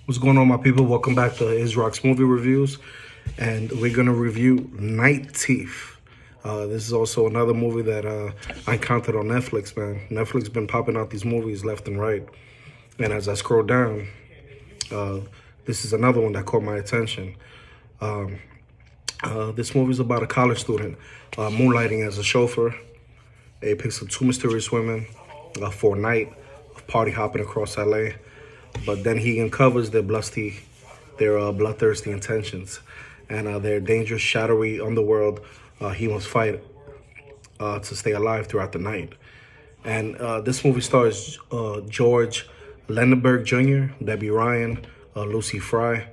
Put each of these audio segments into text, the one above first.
What's going on, my people? Welcome back to Rock's Movie Reviews, and we're gonna review Night Thief. This is also another movie that I encountered on Netflix, man. Netflix been popping out these movies left and right, and as I scroll down, this is another one that caught my attention. This movie is about a college student moonlighting as a chauffeur. It picks up two mysterious women for a night of party hopping across LA. But then he uncovers their bloodthirsty intentions, and their dangerous, shadowy underworld. He must fight to stay alive throughout the night. And this movie stars George Lendeborg Jr., Debby Ryan, Lucy Fry,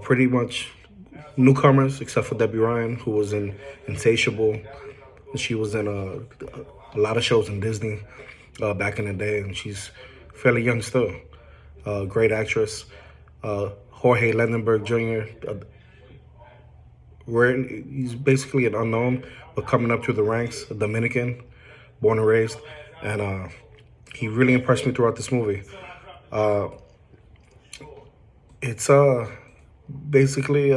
pretty much newcomers except for Debby Ryan, who was in Insatiable. She was in a lot of shows in Disney back in the day, and she's fairly young still. Great actress. Jorge Lendeborg Jr. He's basically an unknown, but coming up through the ranks, a Dominican, born and raised, and he really impressed me throughout this movie. It's basically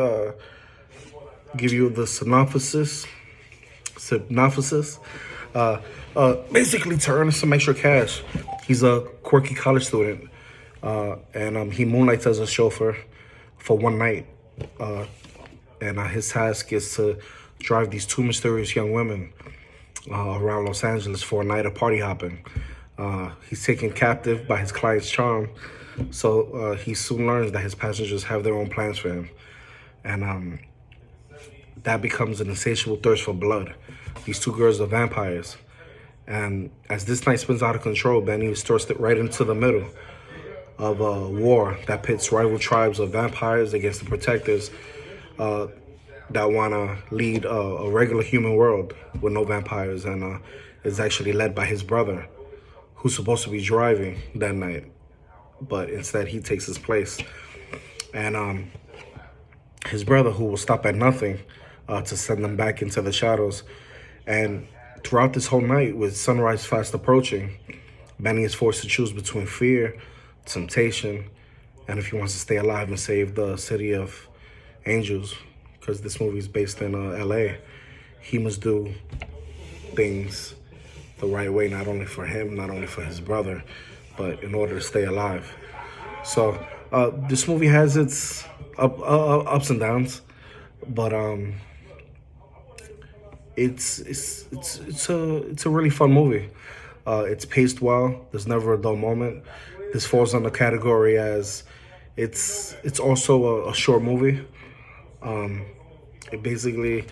give you the synopsis. Basically, to earn some extra cash, he's a quirky college student. And he moonlights as a chauffeur for one night. And his task is to drive these two mysterious young women around Los Angeles for a night of party hopping. He's taken captive by his client's charm, so he soon learns that his passengers have their own plans for him. And that becomes an insatiable thirst for blood. These two girls are vampires. And as this night spins out of control, Benny is thrust right into the middle of a war that pits rival tribes of vampires against the protectors that want to lead a regular human world with no vampires, and is actually led by his brother, who's supposed to be driving that night, but instead he takes his place. And his brother, who will stop at nothing to send them back into the shadows. And throughout this whole night, with sunrise fast approaching, Benny is forced to choose between fear, temptation, and if he wants to stay alive and save the city of angels, because this movie is based in LA, he must do things the right way, not only for him, not only for his brother, but in order to stay alive. So this movie has its ups and downs, but it's a really fun movie. It's paced well. There's never a dull moment. This falls on the category as it's also a short movie. It basically,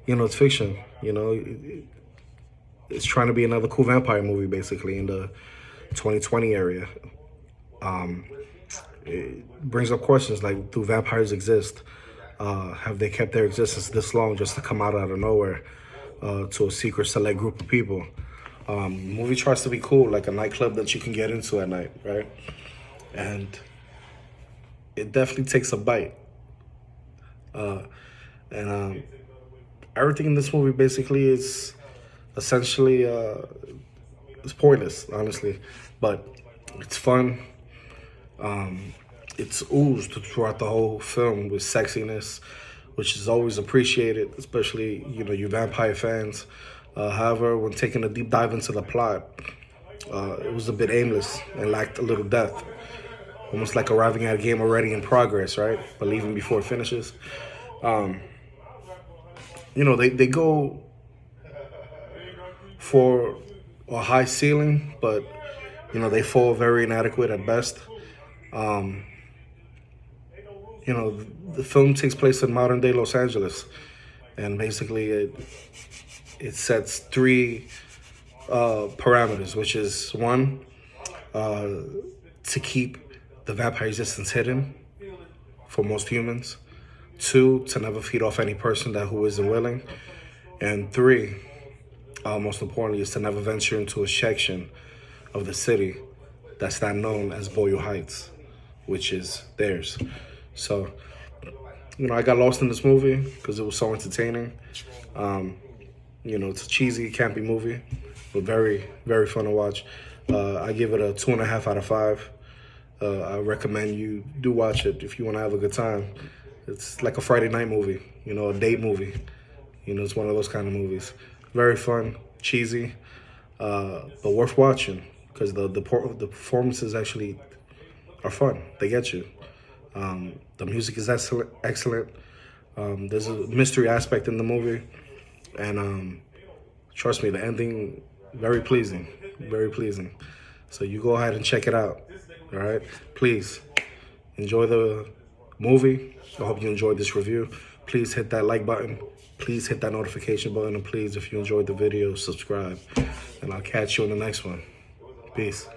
it's fiction. It's trying to be another cool vampire movie, basically, in the 2020 area. It brings up questions like, do vampires exist? Have they kept their existence this long just to come out of nowhere to a secret select group of people? Movie tries to be cool, like a nightclub that you can get into at night, right? And it definitely takes a bite. And everything in this movie basically is essentially it's pointless, honestly, but it's fun. It's oozed throughout the whole film with sexiness, which is always appreciated, especially you vampire fans. However, when taking a deep dive into the plot, it was a bit aimless and lacked a little depth. Almost like arriving at a game already in progress, right? But leaving before it finishes. They go for a high ceiling, but, they fall very inadequate at best. The film takes place in modern day Los Angeles, and basically it sets three parameters, which is one, to keep the vampire existence hidden for most humans. Two, to never feed off any person who isn't willing. And three, most importantly, is to never venture into a section of the city that's not known as Boyle Heights, which is theirs. So, I got lost in this movie because it was so entertaining. It's a cheesy, campy movie, but very, very fun to watch. I give it a 2.5 out of 5. I recommend you do watch it if you want to have a good time. It's like a Friday night movie, you know, a date movie. You know, it's one of those kind of movies. Very fun, cheesy, but worth watching because the performances actually are fun. They get you. The music is excellent. There's a mystery aspect in the movie, and trust me, the ending very pleasing, very pleasing. So you go ahead and check it out. All right, please enjoy the movie. I hope you enjoyed this review. Please hit that like button. Please hit that notification button, and please, if you enjoyed the video, subscribe. And I'll catch you in the next one. Peace.